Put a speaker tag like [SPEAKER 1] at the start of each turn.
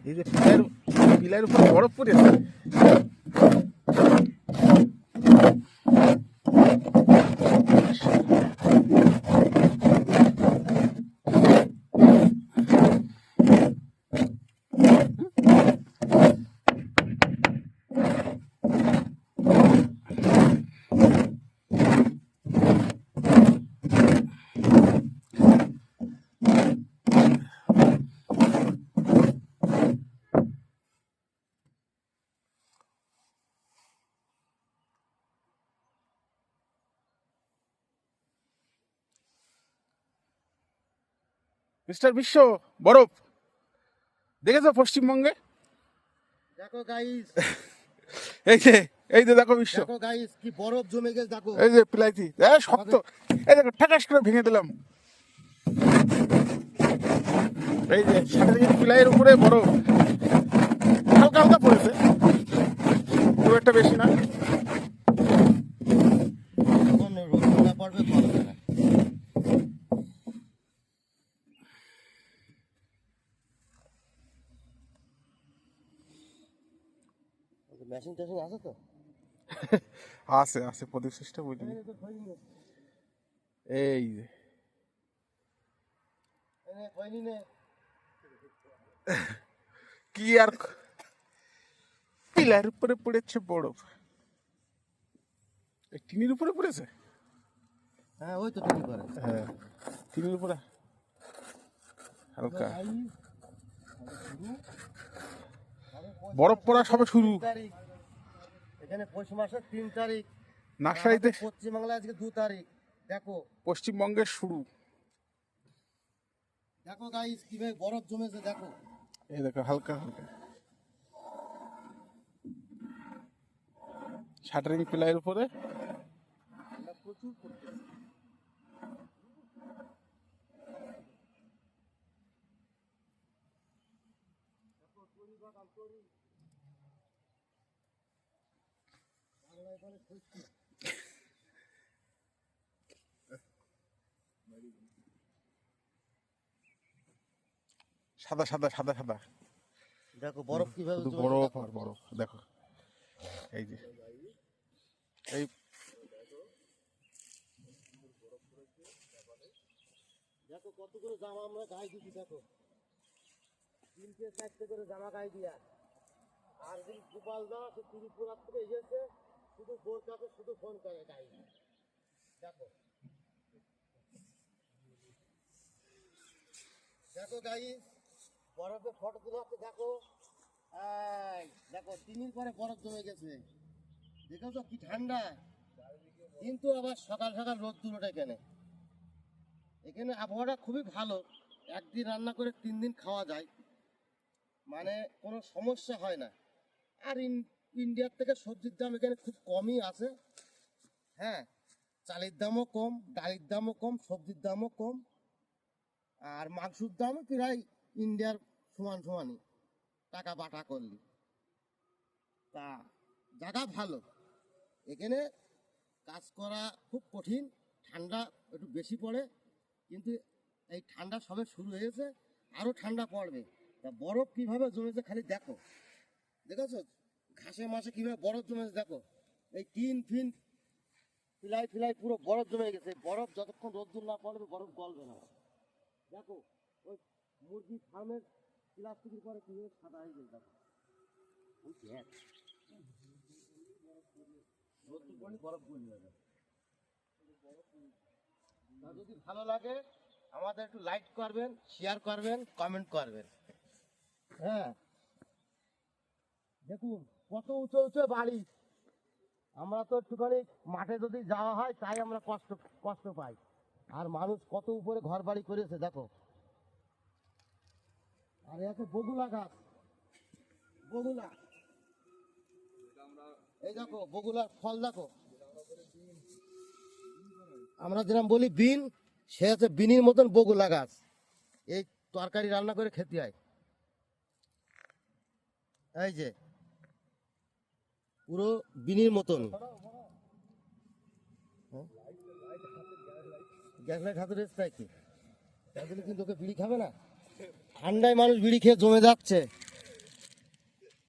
[SPEAKER 1] এই যে পিলার উপরে বরফ পড়েছে। মিস্টার বিশ্ব, বরফ দেখেছো পশ্চিমবঙ্গে?
[SPEAKER 2] দেখো গাইস,
[SPEAKER 1] এই যে দেখো বিশ্ব,
[SPEAKER 2] দেখো গাইস কি বরফ জমে গেছে দেখো।
[SPEAKER 1] এই যে পিলাইছি শক্ত, এই দেখো ঠাকাস করে ভেঙে দিলাম। এই যে সাথে থেকে পিলাইয়ের উপরে বরফ হালকা হালকা পড়েছে, খুব একটা বেশি না।
[SPEAKER 2] এখন রোদ না পড়বে পড়বে না। মেশিন টেশিন আছে তো?
[SPEAKER 1] আছে প্রদীপ সিস্টেম বুঝলি। এই যে কি আর পিলার উপরে পড়েছে বরফ, টিনের উপরে পড়েছে।
[SPEAKER 2] হ্যাঁ ওই তো ঠিক করে।
[SPEAKER 1] হ্যাঁ টিনের উপরে হালকা বরফ পড়া সবে শুরু।
[SPEAKER 2] এখানে পৌষ মাসের 3 তারিখ,
[SPEAKER 1] নার্সারিতে
[SPEAKER 2] পশ্চিমবাংলায় আজকে 2 তারিখ। দেখো
[SPEAKER 1] পশ্চিমবঙ্গের শুরু।
[SPEAKER 2] দেখো গাইস কিভাবে বরফ জমেছে দেখো।
[SPEAKER 1] এই দেখো হালকা হালকা শাটারিং পিলাইয়ের উপরে
[SPEAKER 2] প্রচুর
[SPEAKER 1] সাদা সাদা সাদা সাদা।
[SPEAKER 2] দেখো বরফ কিভাবে
[SPEAKER 1] শুধু
[SPEAKER 2] জমেছে
[SPEAKER 1] বরফ
[SPEAKER 2] দেখো।
[SPEAKER 1] আর বরফ দেখো। এই যে এই
[SPEAKER 2] দেখো কতগুলো জামা আমরা গায়ে দিচ্ছি দেখো, 3-4টে করে জামা গায়ে দিয়া। আর যে গোপাল দা সে ত্রিপুরা থেকে এসেছে, শুধু বোরকাকে শুধু ফোন করে গায়ে। দেখো দেখো গাইস বরফে ফটো তুলে হচ্ছে দেখো। এই দেখো 3 দিন পরে বরফ জমে গেছে, দেখেছো কি ঠান্ডা। কিন্তু আবার সকাল সকাল রোদ দূর ওঠে এখানে। এখানে আবহাওয়াটা খুবই ভালো, একদিন রান্না করে 3 দিন খাওয়া যায়, মানে কোনো সমস্যা হয় না। আর ইন্ডিয়ার থেকে সবজির দাম এখানে খুব কমই আছে। হ্যাঁ, চালের দামও কম, ডালের দামও কম, সবজির দামও কম, আর মাংসের দামও প্রায় ইন্ডিয়ার সমান সমানই টাকা বাটা করলি। তা জায়গা ভালো, এখানে কাজ করা খুব কঠিন, ঠান্ডা একটু বেশি পড়ে, কিন্তু এই ঠান্ডা সবে শুরু হয়েছে, আরও ঠান্ডা পড়বে। তা বরফ কীভাবে জমেছে খালি দেখো, দেখেছো ঘাসে মাসে কীভাবে বরফ জমেছে দেখো। এই টিন ফিন ফিলাই ফিলাই পুরো বরফ জমে গেছে। বরফ যতক্ষণ রোদ্দুর না পড়বে বরফ গলবে না। দেখো ওই মুরগি ফার্মের প্লাস্টিকের পরে কীভাবে সাদা হয়ে গেছে দেখো। রোদ্দুর পড়লে বরফ গলে যাবে। যদি ভালো লাগে আমাদের একটু লাইক করবেন, শেয়ার করবেন, কমেন্ট করবেন। হ্যাঁ দেখুন কত উঁচু উঁচু বাড়ি। আমরা তো একটুখানি মাঠে যদি যাওয়া হয় তাই আমরা কষ্ট পাই, আর মানুষ কত উপরে ঘর বাড়ি করেছে দেখো। আর এত বগুলা গাছ, বগুলা, এই দেখো বগুলার ফল দেখো। আমরা যেরকম বলি বিন, সে হচ্ছে বিনির মতন বগুলা গাছ, এই তরকারি রান্না করে খেতে হয়। এই যে পুরো বিনির মতন। গ্যাস লাইট হাতে রেস্ট তাই কি, তাই জন্য কিন্তু ওকে বিড়ি খাবে না। ঠান্ডায় মানুষ বিড়ি খেয়ে জমে যাচ্ছে।